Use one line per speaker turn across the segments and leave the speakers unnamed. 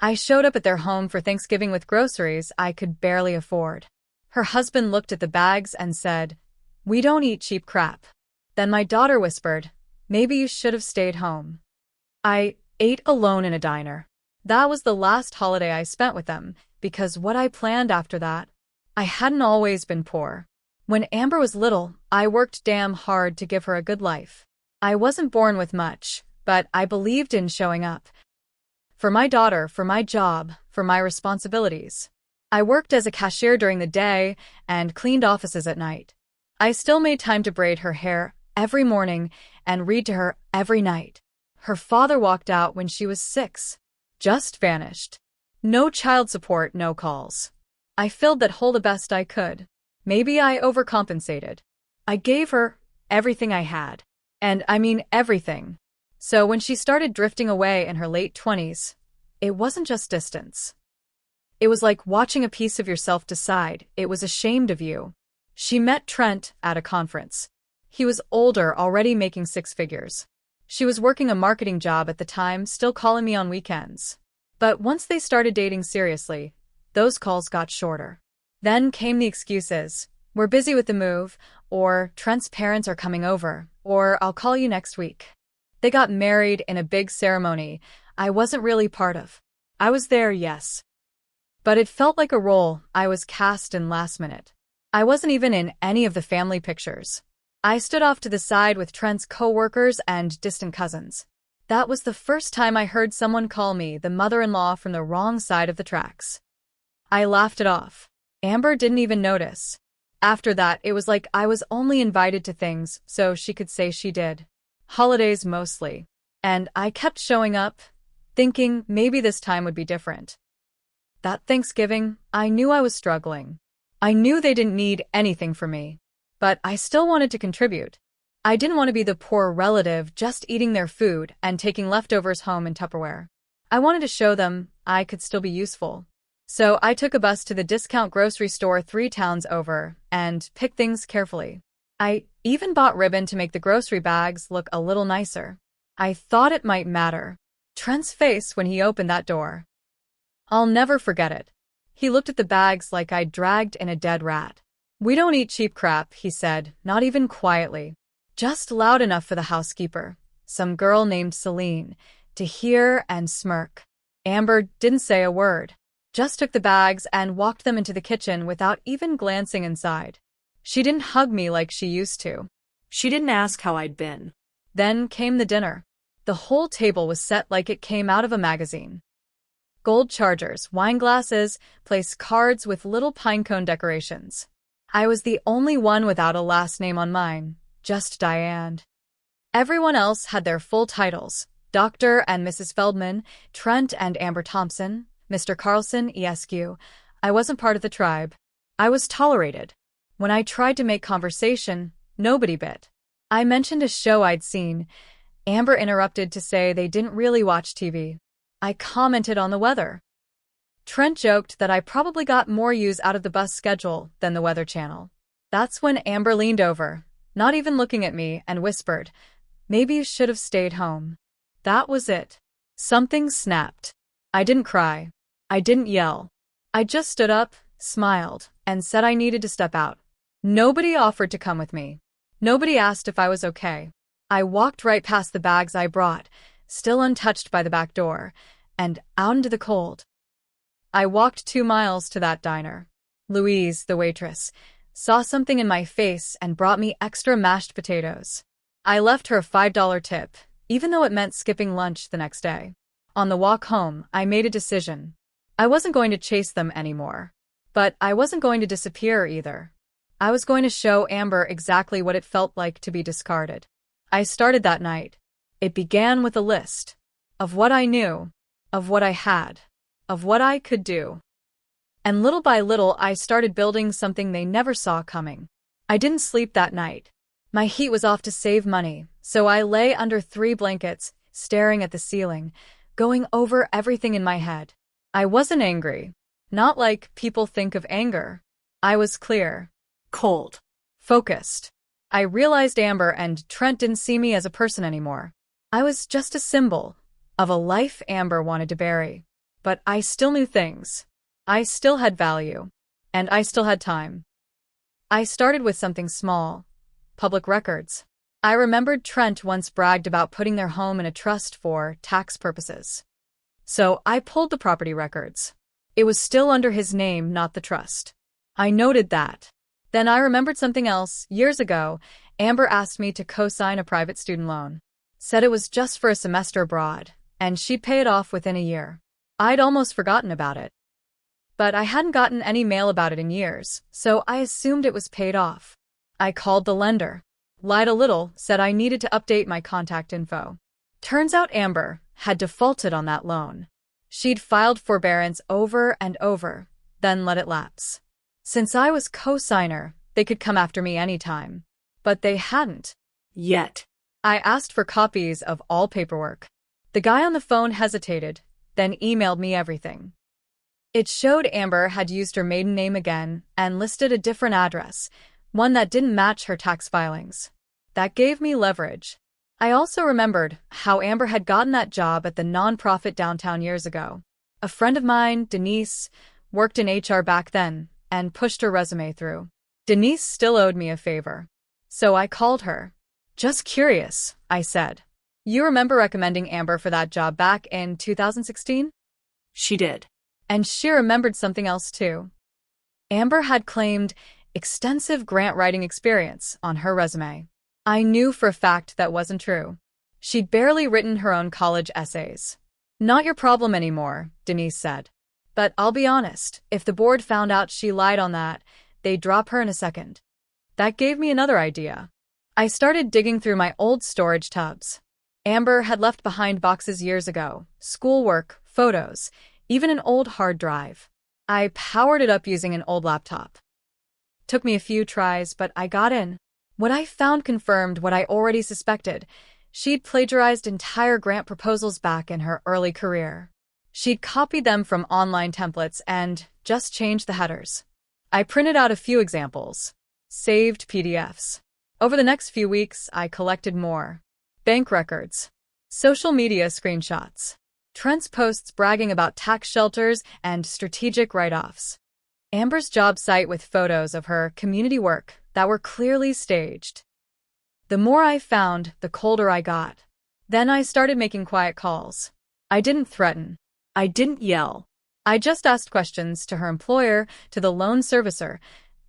I showed up at their home for Thanksgiving with groceries I could barely afford. Her husband looked at the bags and said, "We don't eat cheap crap." Then my daughter whispered, "Maybe you should have stayed home." I ate alone in a diner. That was the last holiday I spent with them, because what I planned after that, I hadn't always been poor. When Amber was little, I worked damn hard to give her a good life. I wasn't born with much, but I believed in showing up. For my daughter, for my job, for my responsibilities. I worked as a cashier during the day and cleaned offices at night. I still made time to braid her hair every morning and read to her every night. Her father walked out when she was 6. Just vanished. No child support, no calls. I filled that hole the best I could. Maybe I overcompensated. I gave her everything I had. And I mean everything. So when she started drifting away in her late 20s, it wasn't just distance. It was like watching a piece of yourself decide it was ashamed of you. She met Trent at a conference. He was older, already making 6 figures. She was working a marketing job at the time, still calling me on weekends. But once they started dating seriously, those calls got shorter. Then came the excuses. "We're busy with the move," or "Trent's parents are coming over," or "I'll call you next week." They got married in a big ceremony I wasn't really part of. I was there, yes. But it felt like a role I was cast in last minute. I wasn't even in any of the family pictures. I stood off to the side with Trent's co-workers and distant cousins. That was the first time I heard someone call me the mother-in-law from the wrong side of the tracks. I laughed it off. Amber didn't even notice. After that, it was like I was only invited to things so she could say she did. Holidays mostly. And I kept showing up, thinking maybe this time would be different. That Thanksgiving, I knew I was struggling. I knew they didn't need anything from me. But I still wanted to contribute. I didn't want to be the poor relative just eating their food and taking leftovers home in Tupperware. I wanted to show them I could still be useful. So I took a bus to the discount grocery store 3 towns over and picked things carefully. I even bought ribbon to make the grocery bags look a little nicer. I thought it might matter. Trent's face when he opened that door. I'll never forget it. He looked at the bags like I'd dragged in a dead rat. "We don't eat cheap crap," he said, not even quietly. Just loud enough for the housekeeper, some girl named Celine, to hear and smirk. Amber didn't say a word, just took the bags and walked them into the kitchen without even glancing inside. She didn't hug me like she used to.
She didn't ask how I'd been.
Then came the dinner. The whole table was set like it came out of a magazine. Gold chargers, wine glasses, placed cards with little pinecone decorations. I was the only one without a last name on mine, just Diane. Everyone else had their full titles: Dr. and Mrs. Feldman, Trent and Amber Thompson, Mr. Carlson, ESQ. I wasn't part of the tribe. I was tolerated. When I tried to make conversation, nobody bit. I mentioned a show I'd seen. Amber interrupted to say they didn't really watch TV. I commented on the weather. Trent joked that I probably got more use out of the bus schedule than the Weather Channel. That's when Amber leaned over, not even looking at me, and whispered, "Maybe you should have stayed home." That was it. Something snapped. I didn't cry. I didn't yell. I just stood up, smiled, and said I needed to step out. Nobody offered to come with me. Nobody asked if I was okay. I walked right past the bags I brought, still untouched by the back door, and out into the cold. I walked 2 miles to that diner. Louise, the waitress, saw something in my face and brought me extra mashed potatoes. I left her a $5 tip, even though it meant skipping lunch the next day. On the walk home, I made a decision. I wasn't going to chase them anymore. But I wasn't going to disappear either. I was going to show Amber exactly what it felt like to be discarded. I started that night. It began with a list of what I knew, of what I had, of what I could do. And little by little, I started building something they never saw coming. I didn't sleep that night. My heat was off to save money, so I lay under 3 blankets, staring at the ceiling, going over everything in my head. I wasn't angry. Not like people think of anger. I was clear.
Cold.
Focused. I realized Amber and Trent didn't see me as a person anymore. I was just a symbol of a life Amber wanted to bury. But I still knew things. I still had value. And I still had time. I started with something small. Public records. I remembered Trent once bragged about putting their home in a trust for tax purposes. So I pulled the property records. It was still under his name, not the trust. I noted that. Then I remembered something else. Years ago, Amber asked me to co-sign a private student loan. Said it was just for a semester abroad, and she'd pay it off within a year. I'd almost forgotten about it. But I hadn't gotten any mail about it in years, so I assumed it was paid off. I called the lender. Lied a little, said I needed to update my contact info. Turns out Amber had defaulted on that loan. She'd filed forbearance over and over, then let it lapse. Since I was co-signer, they could come after me anytime. But they hadn't.
Yet.
I asked for copies of all paperwork. The guy on the phone hesitated, then emailed me everything. It showed Amber had used her maiden name again and listed a different address, one that didn't match her tax filings. That gave me leverage. I also remembered how Amber had gotten that job at the nonprofit downtown years ago. A friend of mine, Denise, worked in HR back then and pushed her resume through. Denise still owed me a favor. So I called her. Just curious, I said. You remember recommending Amber for that job back in 2016?
She did.
And she remembered something else too. Amber had claimed extensive grant writing experience on her resume. I knew for a fact that wasn't true. She'd barely written her own college essays. Not your problem anymore, Denise said. But I'll be honest, if the board found out she lied on that, they'd drop her in a second. That gave me another idea. I started digging through my old storage tubs. Amber had left behind boxes years ago, schoolwork, photos, even an old hard drive. I powered it up using an old laptop. Took me a few tries, but I got in. What I found confirmed what I already suspected. She'd plagiarized entire grant proposals back in her early career. She'd copied them from online templates and just changed the headers. I printed out a few examples. Saved PDFs. Over the next few weeks, I collected more. Bank records. Social media screenshots. Trent's posts bragging about tax shelters and strategic write-offs. Amber's job site with photos of her community work that were clearly staged. The more I found, the colder I got. Then I started making quiet calls. I didn't threaten.
I didn't yell.
I just asked questions to her employer, to the loan servicer,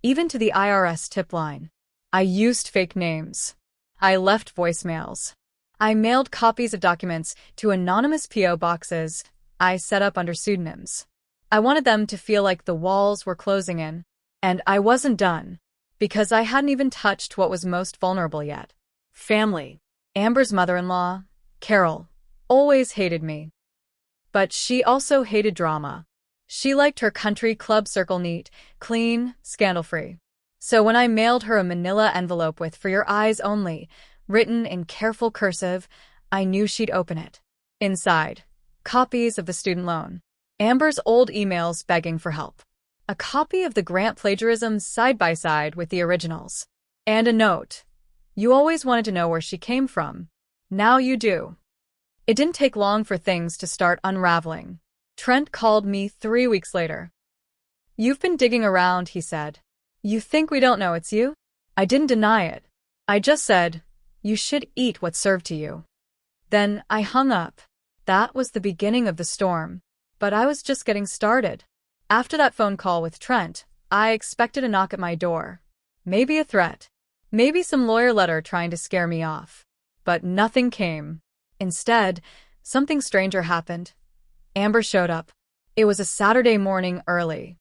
even to the IRS tip line. I used fake names. I left voicemails. I mailed copies of documents to anonymous P.O. boxes I set up under pseudonyms. I wanted them to feel like the walls were closing in. And I wasn't done. Because I hadn't even touched what was most vulnerable yet.
Family.
Amber's mother-in-law, Carol, always hated me. But she also hated drama. She liked her country club circle neat, clean, scandal-free. So when I mailed her a manila envelope with "For Your Eyes Only," written in careful cursive, I knew she'd open it. Inside, copies of the student loan. Amber's old emails begging for help. A copy of the grant plagiarism side by side with the originals. And a note. You always wanted to know where she came from. Now you do. It didn't take long for things to start unraveling. Trent called me 3 weeks later. You've been digging around, he said. You think we don't know it's you? I didn't deny it. I just said, you should eat what's served to you. Then I hung up. That was the beginning of the storm. But I was just getting started. After that phone call with Trent, I expected a knock at my door. Maybe a threat. Maybe some lawyer letter trying to scare me off. But nothing came. Instead, something stranger happened. Amber showed up. It was a Saturday morning early.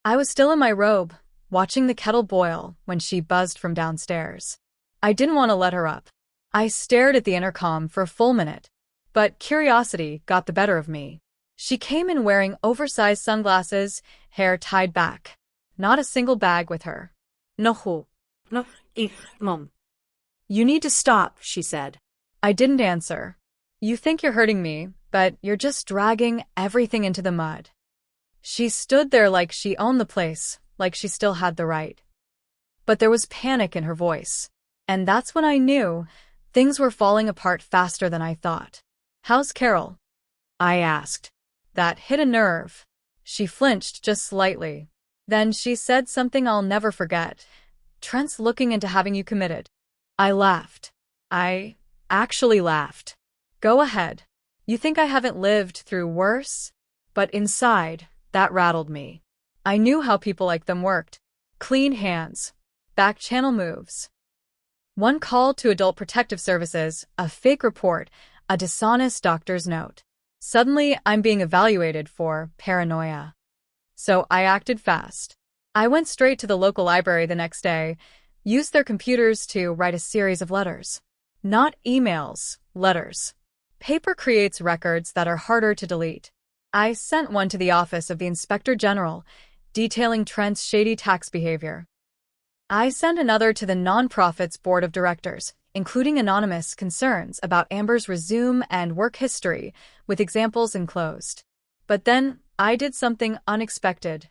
I was still in my robe, watching the kettle boil when she buzzed from downstairs. I didn't want to let her up. I stared at the intercom for a full minute. But curiosity got the better of me. She came in wearing oversized sunglasses, hair tied back. Not a single bag with her.
No, Mom. You need to stop, she said.
I didn't answer. You think you're hurting me, but you're just dragging everything into the mud. She stood there like she owned the place, like she still had the right. But there was panic in her voice. And that's when I knew things were falling apart faster than I thought. How's Carol? I asked. That hit a nerve. She flinched just slightly. Then she said something I'll never forget. Trent's looking into having you committed. I laughed. I actually laughed. Go ahead. You think I haven't lived through worse? But inside, that rattled me. I knew how people like them worked. Clean hands. Back channel moves. One call to Adult Protective Services, a fake report, a dishonest doctor's note. Suddenly, I'm being evaluated for paranoia. So I acted fast. I went straight to the local library the next day, used their computers to write a series of letters. Not emails, letters. Paper creates records that are harder to delete. I sent one to the office of the Inspector General, detailing Trent's shady tax behavior. I sent another to the nonprofit's board of directors, including anonymous concerns about Amber's resume and work history, with examples enclosed. But then, I did something unexpected.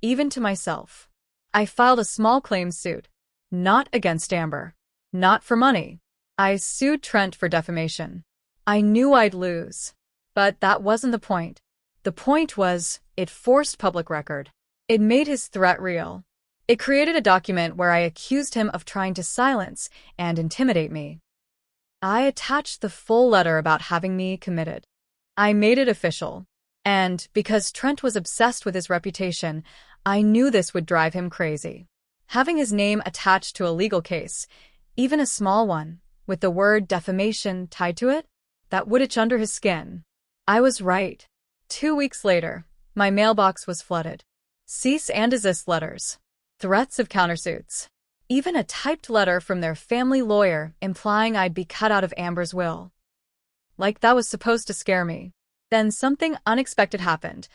Even to myself. I filed a small claims suit. Not against Amber. Not for money. I sued Trent for defamation. I knew I'd lose. But that wasn't the point. The point was, it forced public record. It made his threat real. It created a document where I accused him of trying to silence and intimidate me. I attached the full letter about having me committed. I made it official. And, because Trent was obsessed with his reputation, I knew this would drive him crazy. Having his name attached to a legal case, even a small one, with the word defamation tied to it, that would itch under his skin. I was right. 2 weeks later, my mailbox was flooded. Cease and desist letters. Threats of countersuits. Even a typed letter from their family lawyer implying I'd be cut out of Amber's will. Like that was supposed to scare me. Then something unexpected happened.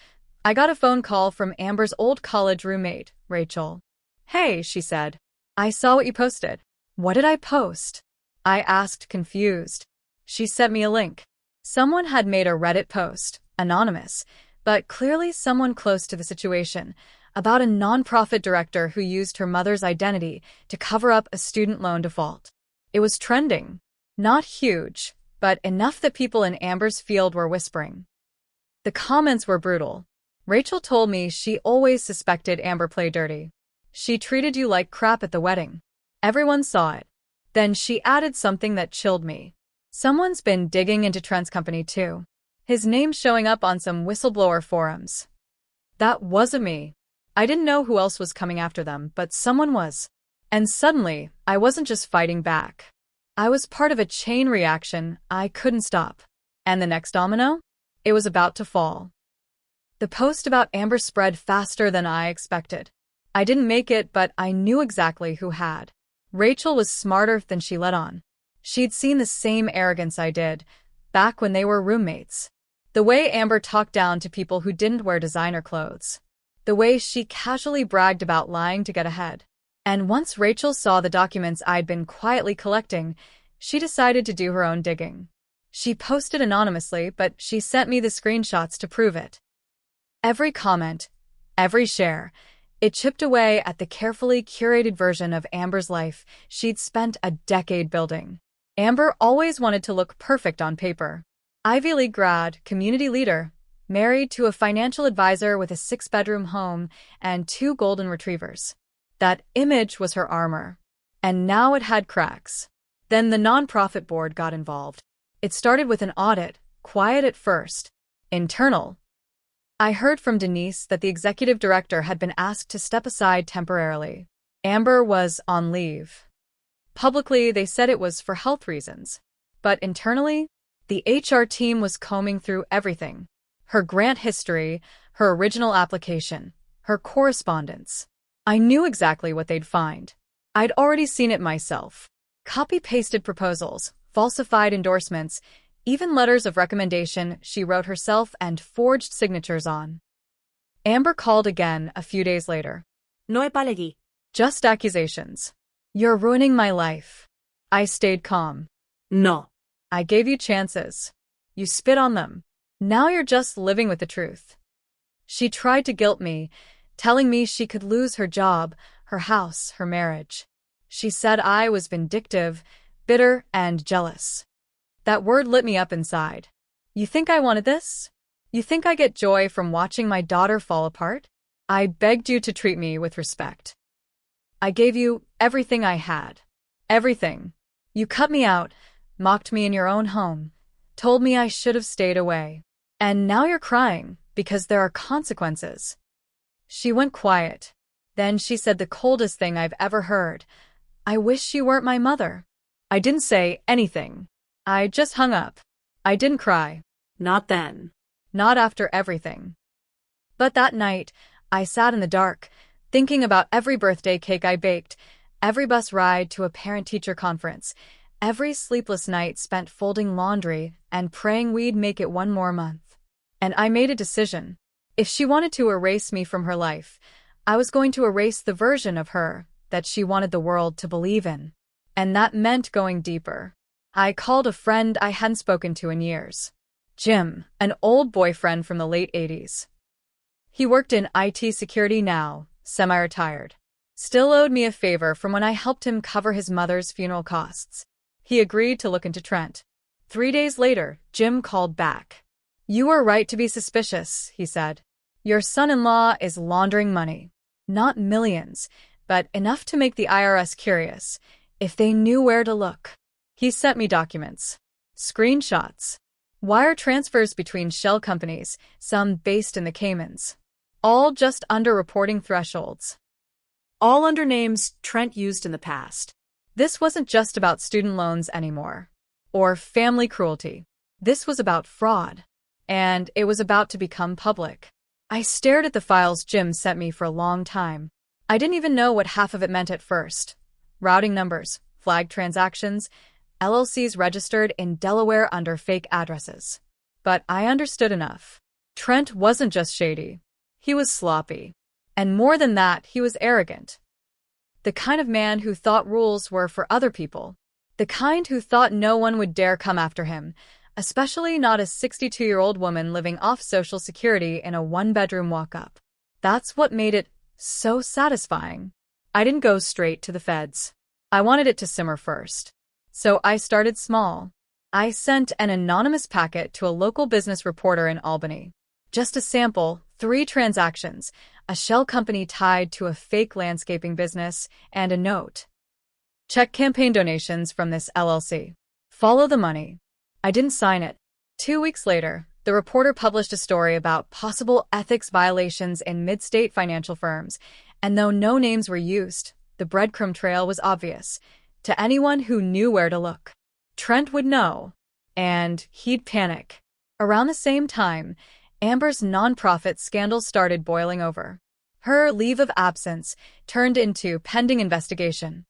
I got a phone call from Amber's old college roommate, Rachel. Hey, she said. I saw what you posted. What did I post? I asked, confused. She sent me a link. Someone had made a Reddit post, anonymous, but clearly someone close to the situation, about a nonprofit director who used her mother's identity to cover up a student loan default. It was trending. Not huge, but enough that people in Amber's field were whispering. The comments were brutal. Rachel told me she always suspected Amber played dirty. She treated you like crap at the wedding. Everyone saw it. Then she added something that chilled me. Someone's been digging into Trent's company too. His name's showing up on some whistleblower forums. That wasn't me. I didn't know who else was coming after them, but someone was. And suddenly, I wasn't just fighting back. I was part of a chain reaction I couldn't stop. And the next domino? It was about to fall. The post about Amber spread faster than I expected. I didn't make it, but I knew exactly who had. Rachel was smarter than she let on. She'd seen the same arrogance I did, back when they were roommates. The way Amber talked down to people who didn't wear designer clothes. The way she casually bragged about lying to get ahead. And once Rachel saw the documents I'd been quietly collecting, she decided to do her own digging. She posted anonymously, but she sent me the screenshots to prove it. Every comment, every share, it chipped away at the carefully curated version of Amber's life she'd spent a decade building. Amber always wanted to look perfect on paper. Ivy League grad, community leader, married to a financial advisor with a 6-bedroom home and 2 golden retrievers. That image was her armor. And now it had cracks. Then the nonprofit board got involved. It started with an audit, quiet at first. Internal. I heard from Denise that the executive director had been asked to step aside temporarily. Amber was on leave. Publicly, they said it was for health reasons. But internally, the HR team was combing through everything. Her grant history, her original application, her correspondence. I knew exactly what they'd find. I'd already seen it myself. Copy-pasted proposals, falsified endorsements, even letters of recommendation she wrote herself and forged signatures on. Amber called again a few days later.
No apology.
Just accusations. You're ruining my life. I stayed calm.
No.
I gave you chances. You spit on them. Now you're just living with the truth. She tried to guilt me, telling me she could lose her job, her house, her marriage. She said I was vindictive, bitter, and jealous. That word lit me up inside. You think I wanted this? You think I get joy from watching my daughter fall apart? I begged you to treat me with respect. I gave you everything I had. Everything. You cut me out, mocked me in your own home, told me I should have stayed away. And now you're crying because there are consequences. She went quiet. Then she said the coldest thing I've ever heard. I wish you weren't my mother. I didn't say anything. I just hung up. I didn't cry.
Not then.
Not after everything. But that night, I sat in the dark, thinking about every birthday cake I baked, every bus ride to a parent-teacher conference, every sleepless night spent folding laundry and praying we'd make it one more month. And I made a decision. If she wanted to erase me from her life, I was going to erase the version of her that she wanted the world to believe in. And that meant going deeper. I called a friend I hadn't spoken to in years. Jim, an old boyfriend from the late 80s. He worked in IT security now, semi-retired. Still owed me a favor from when I helped him cover his mother's funeral costs. He agreed to look into Trent. 3 days later, Jim called back. You were right to be suspicious, he said. Your son-in-law is laundering money. Not millions, but enough to make the IRS curious, if they knew where to look. He sent me documents. Screenshots. Wire transfers between shell companies, some based in the Caymans. All just under reporting thresholds.
All under names Trent used in the past.
This wasn't just about student loans anymore. Or family cruelty. This was about fraud. And it was about to become public. I stared at the files Jim sent me for a long time. I didn't even know what half of it meant at first. Routing numbers, flagged transactions, LLCs registered in Delaware under fake addresses. But I understood enough. Trent wasn't just shady. He was sloppy. And more than that, he was arrogant. The kind of man who thought rules were for other people. The kind who thought no one would dare come after him, especially not a 62-year-old woman living off Social Security in a one-bedroom walk-up. That's what made it so satisfying. I didn't go straight to the feds. I wanted it to simmer first. So I started small. I sent an anonymous packet to a local business reporter in Albany. Just a sample, 3 transactions, a shell company tied to a fake landscaping business, and a note. Check campaign donations from this LLC. Follow the money. I didn't sign it. 2 weeks later, the reporter published a story about possible ethics violations in mid-state financial firms, and though no names were used, the breadcrumb trail was obvious. To anyone who knew where to look. Trent would know. And he'd panic. Around the same time, Amber's nonprofit scandal started boiling over. Her leave of absence turned into pending investigation.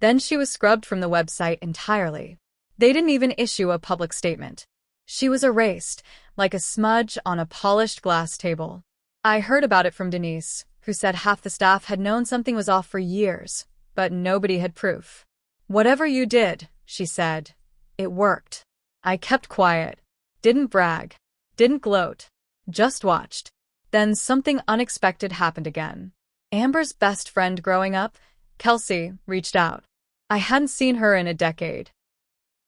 Then she was scrubbed from the website entirely. They didn't even issue a public statement. She was erased, like a smudge on a polished glass table. I heard about it from Denise, who said half the staff had known something was off for years, but nobody had proof. Whatever you did, she said, it worked. I kept quiet. Didn't brag. Didn't gloat. Just watched. Then something unexpected happened again. Amber's best friend growing up, Kelsey, reached out. I hadn't seen her in a decade.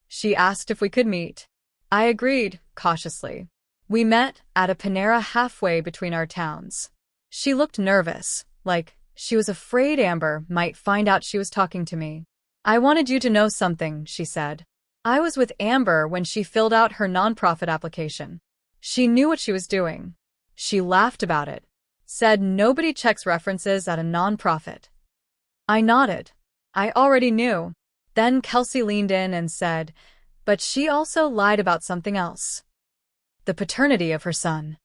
She asked if we could meet. I agreed, cautiously. We met at a Panera halfway between our towns. She looked nervous, like she was afraid Amber might find out she was talking to me. I wanted you to know something, she said. I was with Amber when she filled out her nonprofit application. She knew what she was doing. She laughed about it. Said nobody checks references at a nonprofit. I nodded. I already knew. Then Kelsey leaned in and said, but she also lied about something else. The paternity of her son.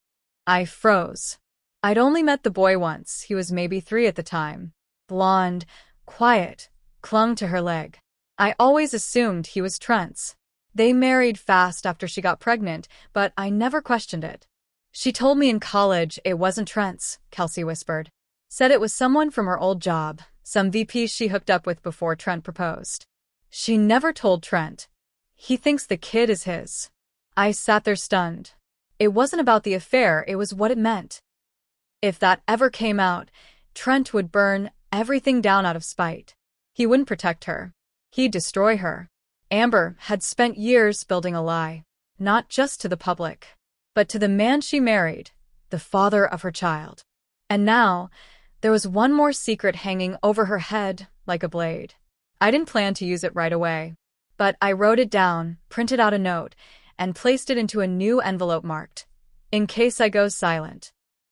I froze. I'd only met the boy once. He was maybe 3 at the time. Blonde, quiet, clung to her leg. I always assumed he was Trent's. They married fast after she got pregnant, but I never questioned it. She told me in college it wasn't Trent's, Kelsey whispered. Said it was someone from her old job, some VP she hooked up with before Trent proposed. She never told Trent. He thinks the kid is his. I sat there stunned. It wasn't about the affair, it was what it meant. If that ever came out, Trent would burn everything down out of spite. He wouldn't protect her. He'd destroy her. Amber had spent years building a lie. Not just to the public. but to the man she married, the father of her child. And now, there was one more secret hanging over her head like a blade. I didn't plan to use it right away, but I wrote it down, printed out a note, and placed it into a new envelope marked, "In case I go silent."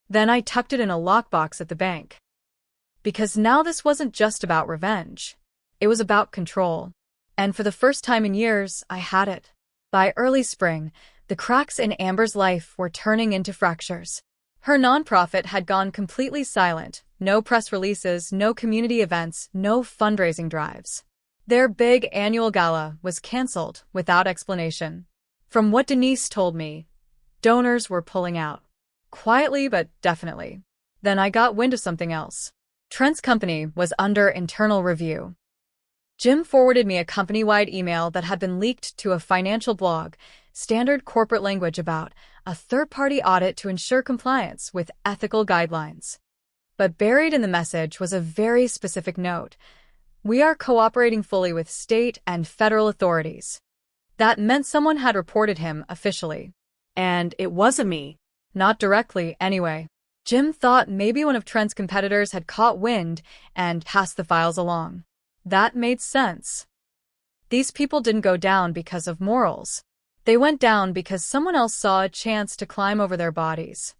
Then I tucked it in a lockbox at the bank. Because now this wasn't just about revenge. It was about control. And for the first time in years, I had it. By early spring, the cracks in Amber's life were turning into fractures. Her nonprofit had gone completely silent. No press releases, no community events, no fundraising drives. Their big annual gala was canceled without explanation. From what Denise told me, donors were pulling out. Quietly but definitely. Then I got wind of something else. Trent's company was under internal review. Jim forwarded me a company-wide email that had been leaked to a financial blog, standard corporate language about a third-party audit to ensure compliance with ethical guidelines. But buried in the message was a very specific note. "We are cooperating fully with state and federal authorities." That meant someone had reported him officially.
And it wasn't me.
Not directly, anyway. Jim thought maybe one of Trent's competitors had caught wind and passed the files along. That made sense. These people didn't go down because of morals. They went down because someone else saw a chance to climb over their bodies.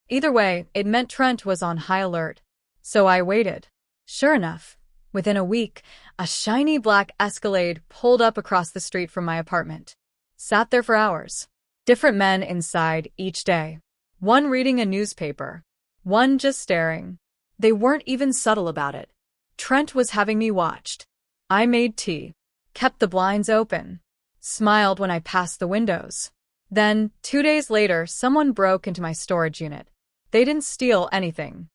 Either way, it meant Trent was on high alert. So I waited. Sure enough, within a week, a shiny black Escalade pulled up across the street from my apartment. Sat there for hours. Different men inside each day. One reading a newspaper. One just staring. They weren't even subtle about it. Trent was having me watched. I made tea. Kept the blinds open. Smiled when I passed the windows. Then, 2 days later, someone broke into my storage unit. They didn't steal anything.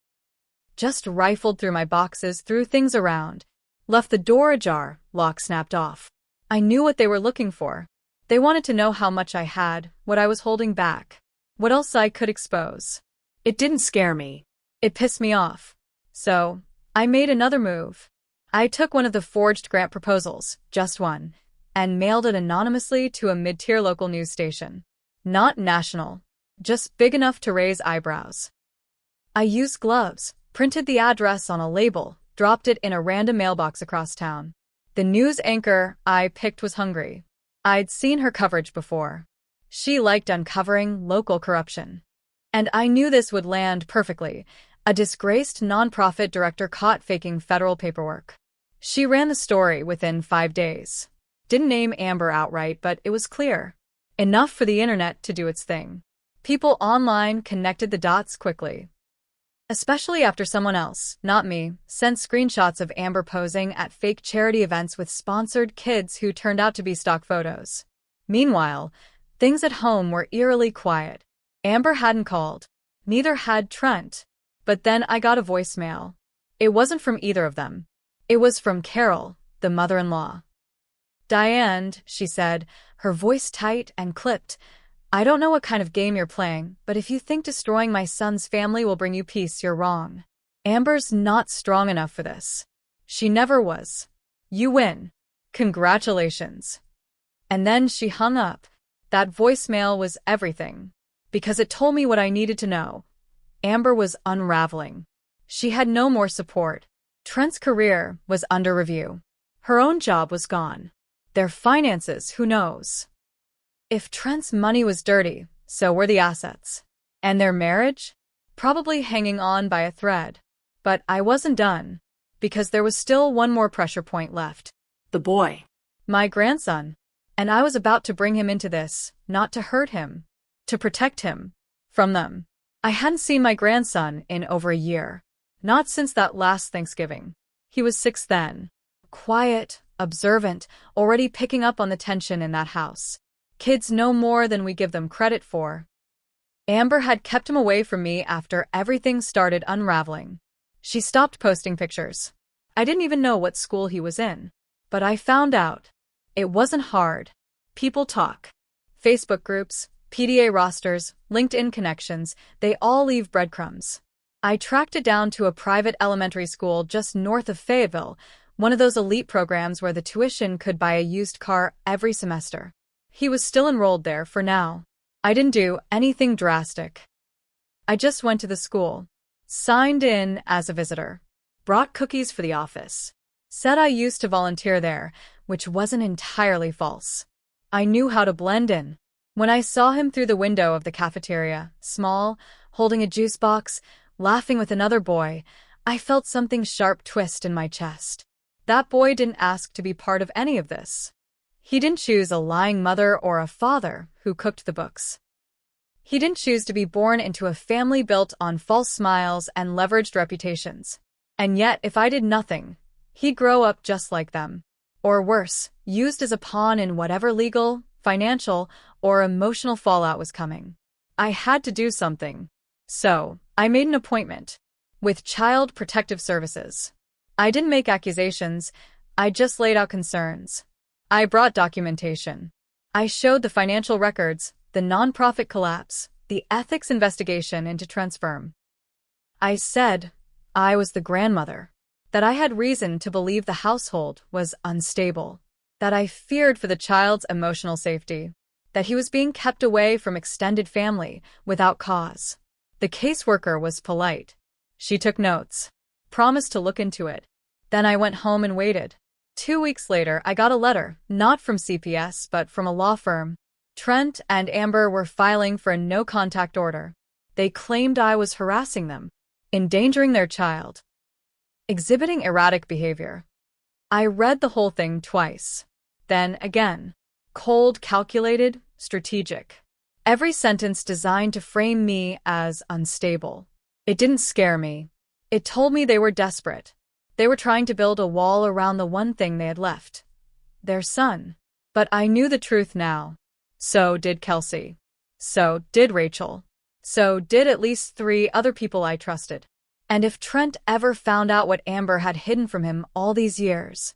Just rifled through my boxes, threw things around. Left the door ajar, lock snapped off. I knew what they were looking for. They wanted to know how much I had, what I was holding back. What else I could expose.
It didn't scare me.
It pissed me off. So, I made another move. I took one of the forged grant proposals, just one, and mailed it anonymously to a mid-tier local news station. Not national. Just big enough to raise eyebrows. I used gloves, printed the address on a label, dropped it in a random mailbox across town. The news anchor I picked was hungry. I'd seen her coverage before. She liked uncovering local corruption. And I knew this would land perfectly. A disgraced nonprofit director caught faking federal paperwork. She ran the story within 5 days. Didn't name Amber outright, but it was clear. Enough for the internet to do its thing. People online connected the dots quickly. Especially after someone else, not me, sent screenshots of Amber posing at fake charity events with sponsored kids who turned out to be stock photos. Meanwhile, things at home were eerily quiet. Amber hadn't called. Neither had Trent. But then I got a voicemail. It wasn't from either of them. It was from Carol, the mother-in-law. "Diane," she said, her voice tight and clipped, "I don't know what kind of game you're playing, but if you think destroying my son's family will bring you peace, you're wrong. Amber's not strong enough for this. She never was. You win. Congratulations." And then she hung up. That voicemail was everything. Because it told me what I needed to know. Amber was unraveling. She had no more support. Trent's career was under review. Her own job was gone. Their finances, who knows? If Trent's money was dirty, so were the assets. And their marriage? Probably hanging on by a thread. But I wasn't done. Because there was still one more pressure point left.
The boy.
My grandson. And I was about to bring him into this, not to hurt him. To protect him. From them. I hadn't seen my grandson in over a year. Not since that last Thanksgiving. He was 6 then. Quiet, observant, already picking up on the tension in that house. Kids know more than we give them credit for. Amber had kept him away from me after everything started unraveling. She stopped posting pictures. I didn't even know what school he was in. But I found out. It wasn't hard. People talk. Facebook groups, PDA rosters, LinkedIn connections, they all leave breadcrumbs. I tracked it down to a private elementary school just north of Fayetteville, one of those elite programs where the tuition could buy a used car every semester. He was still enrolled there for now. I didn't do anything drastic. I just went to the school, signed in as a visitor, brought cookies for the office, said I used to volunteer there, which wasn't entirely false. I knew how to blend in. When I saw him through the window of the cafeteria, small, holding a juice box, laughing with another boy, I felt something sharp twist in my chest. That boy didn't ask to be part of any of this. He didn't choose a lying mother or a father who cooked the books. He didn't choose to be born into a family built on false smiles and leveraged reputations. And yet, if I did nothing, he'd grow up just like them. Or worse, used as a pawn in whatever legal, financial, or emotional fallout was coming. I had to do something. So, I made an appointment with Child Protective Services. I didn't make accusations, I just laid out concerns. I brought documentation. I showed the financial records, the nonprofit collapse, the ethics investigation into Trent's firm. I said I was the grandmother, that I had reason to believe the household was unstable, that I feared for the child's emotional safety, that he was being kept away from extended family without cause. The caseworker was polite. She took notes, promised to look into it. Then I went home and waited. 2 weeks later, I got a letter, not from CPS, but from a law firm. Trent and Amber were filing for a no-contact order. They claimed I was harassing them, endangering their child, exhibiting erratic behavior. I read the whole thing twice. Then again. Cold, calculated, strategic. Every sentence designed to frame me as unstable. It didn't scare me. It told me they were desperate. They were trying to build a wall around the one thing they had left. Their son. But I knew the truth now. So did Kelsey. So did Rachel. So did at least 3 other people I trusted. And if Trent ever found out what Amber had hidden from him all these years,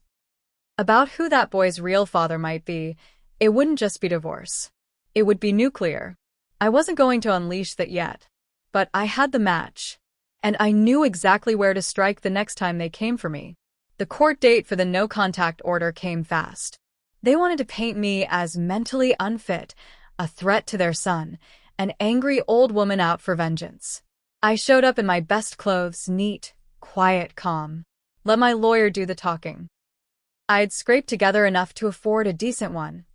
about who that boy's real father might be, it wouldn't just be divorce. It would be nuclear. I wasn't going to unleash that yet. But I had the match. And I knew exactly where to strike the next time they came for me. The court date for the no-contact order came fast. They wanted to paint me as mentally unfit, a threat to their son, an angry old woman out for vengeance. I showed up in my best clothes, neat, quiet, calm. Let my lawyer do the talking. I'd scraped together enough to afford a decent one.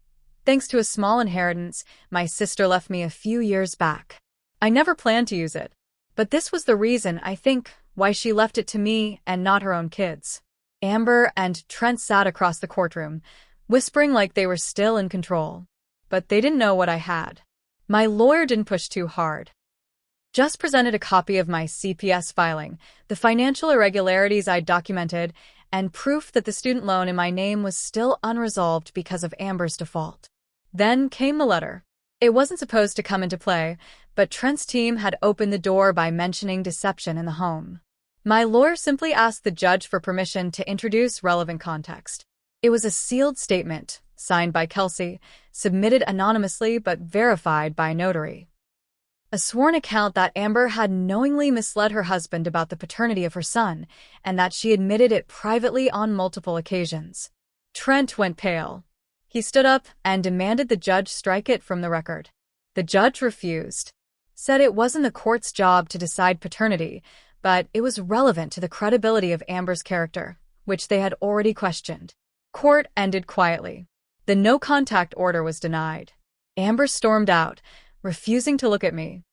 Thanks to a small inheritance my sister left me a few years back. I never planned to use it. But this was the reason, I think, why she left it to me and not her own kids. Amber and Trent sat across the courtroom, whispering like they were still in control. But they didn't know what I had. My lawyer didn't push too hard. Just presented a copy of my CPS filing, the financial irregularities I'd documented, and proof that the student loan in my name was still unresolved because of Amber's default. Then came the letter. It wasn't supposed to come into play, but Trent's team had opened the door by mentioning deception in the home. My lawyer simply asked the judge for permission to introduce relevant context. It was a sealed statement, signed by Kelsey, submitted anonymously but verified by a notary. A sworn account that Amber had knowingly misled her husband about the paternity of her son, and that she admitted it privately on multiple occasions. Trent went pale. He stood up and demanded the judge strike it from the record. The judge refused, said it wasn't the court's job to decide paternity, but it was relevant to the credibility of Amber's character, which they had already questioned. Court ended quietly. The no-contact order was denied. Amber stormed out, refusing to look at me.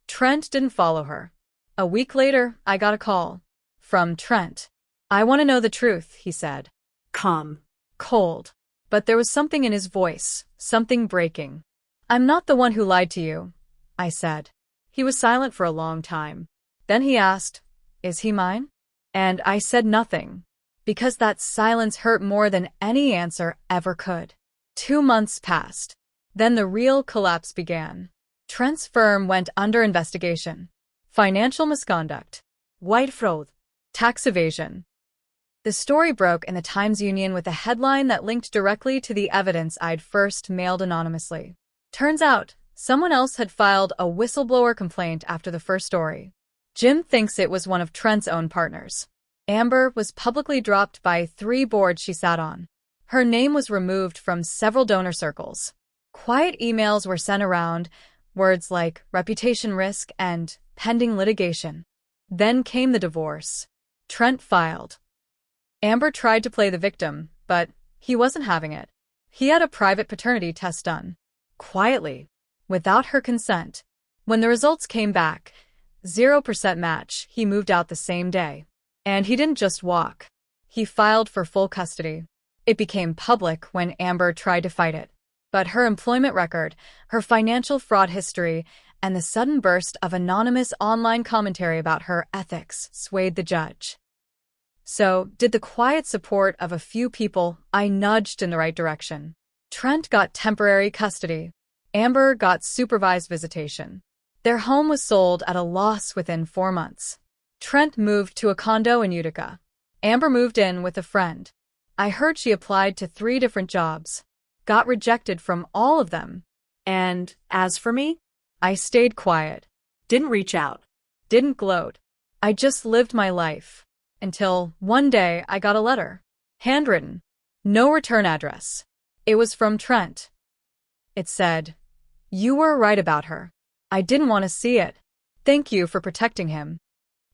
Trent didn't follow her. A week later, I got a call. From Trent. I want to know the truth, he said.
Calm.
Cold. But there was something in his voice, something breaking. I'm not the one who lied to you, I said. He was silent for a long time. Then he asked, is he mine? And I said nothing, because that silence hurt more than any answer ever could. 2 months passed. Then the real collapse began. Trent's firm went under investigation. Financial misconduct, white fraud, tax evasion. The story broke in the Times-Union with a headline that linked directly to the evidence I'd first mailed anonymously. Turns out, someone else had filed a whistleblower complaint after the first story. Jim thinks it was one of Trent's own partners. Amber was publicly dropped by 3 boards she sat on. Her name was removed from several donor circles. Quiet emails were sent around, words like reputation risk and pending litigation. Then came the divorce. Trent filed. Amber tried to play the victim, but he wasn't having it. He had a private paternity test done. Quietly. Without her consent. When the results came back, 0% match, he moved out the same day. And he didn't just walk. He filed for full custody. It became public when Amber tried to fight it. But her employment record, her financial fraud history, and the sudden burst of anonymous online commentary about her ethics swayed the judge. So, did the quiet support of a few people I nudged in the right direction? Trent got temporary custody. Amber got supervised visitation. Their home was sold at a loss within 4 months. Trent moved to a condo in Utica. Amber moved in with a friend. I heard she applied to 3 different jobs. Got rejected from all of them.
And as for me,
I stayed quiet.
didn't reach out.
Didn't gloat. I just lived my life. Until one day I got a letter. Handwritten. No return address. It was from Trent. It said, "You were right about her. I didn't want to see it. Thank you for protecting him."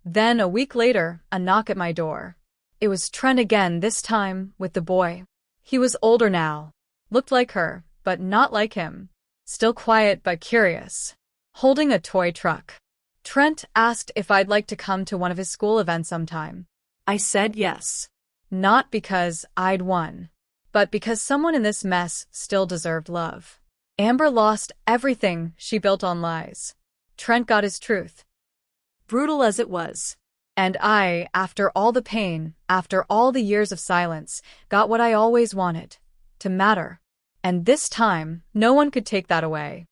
Then a week later, a knock at my door. It was Trent again, this time with the boy. He was older now. Looked like her, but not like him. Still quiet but curious. Holding a toy truck. Trent asked if I'd like to come to one of his school events sometime.
I said yes.
Not because I'd won, but because someone in this mess still deserved love. Amber lost everything she built on lies. Trent got his truth.
Brutal as it was.
And I, after all the pain, after all the years of silence, got what I always wanted. To matter. And this time, no one could take that away.